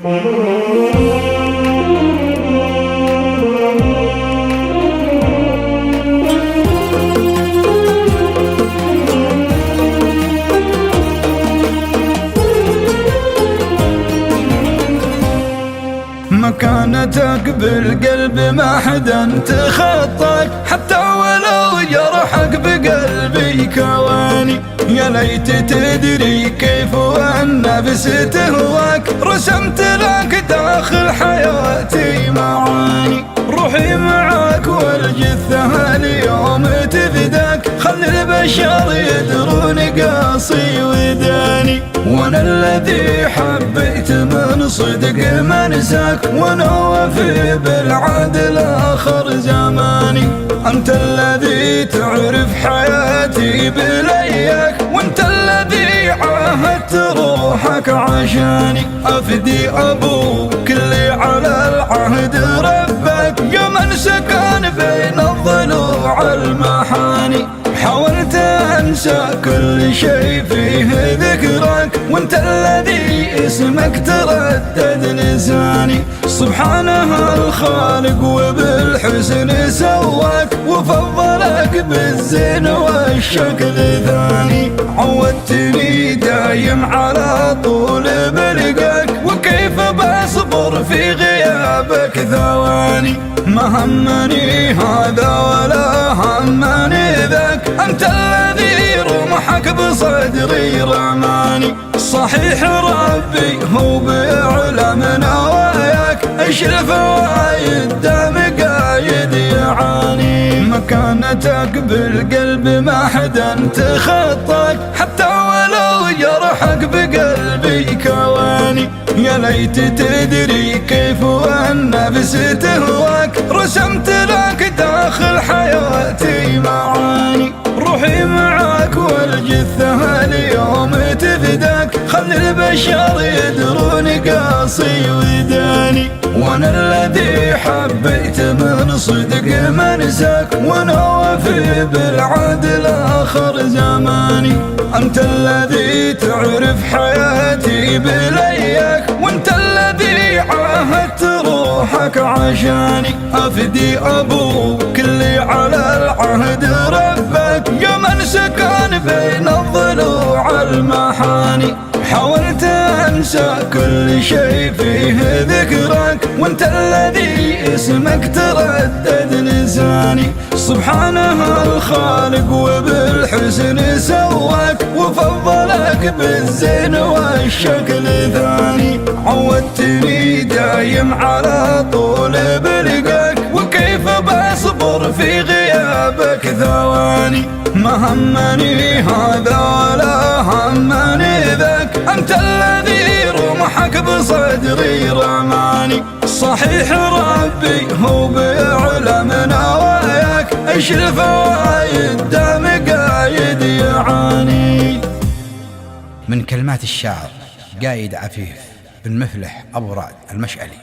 مكانتك بالقلب ما حدا تخطاك، حتى ولو جرحك بقلبي كواني. يا ليت تدري كيف والنفس تهواك، رسمت لك داخل حياتي معاني. روحي معاك والجثة اليوم تفداك، خلي البشر يدرون قاصي وداني. وانا الذي حبيت من صدق ما نساك، وانا وفي بالعدل اخر زماني. انت الذي تعرف حياتي بلياك، وانت الذي عاهدت روحك عشاني. افدي ابوك اللي على العهد ربك، يا من سكن بين الضلوع المحاني. حاولت انسى كل شيء فيه ذكرك، وانت الذي اسمك تردد لساني. سبحانه الخالق وبالحسن سواك، وفضلك بالزين والشكل ثاني. عودتني دايم على طول بلقاك، وكيف بصبر في غيابك ثواني. ما همني هذا ولا همني ذاك، انت الذي رمحك بصدري رماني. صحيح ربي هو بيعلم نواياك، ايش الفوايد دام قايد يعاني. مكانتك بالقلب ما حدا تخطاك، حتى ولو جرحك بقلبي كواني. يا ليت تدري كيف والنفس تهواك، رسمت لك داخل حياتي معاني. روحي معاك والجثة اليوم تفداك، خلي البشر يدرون قاصي وداني. وانا الذي حبيت من صدق ما نساك، وانا وفي بالعدل اخر زماني. انت الذي تعرف حياتي بلياك، وانت الذي عاهدت روحك عشاني. افدي ابوك اللي على العهد ربك، يا من سكن بين الضلوع المحاني. حاولت انسى كل شيء فيه ذكرك، وانت الذي اسمك تردد لساني. سبحانه الخالق وبالحسن سواك، وفضلك بالزين والشكل ثاني. عودتني دايم على طول بلقاك، وكيف بصبر في غيابك ثواني. ما همني هذا ولا همني ذاك، انت الذي رمحك بصدري رماني. صحيح ربي هو بيعلم نواياك، ايش الفوايد دام قايد يعاني. من كلمات الشاعر قايد عفيف بن مفلح أبو رعد المشعلي.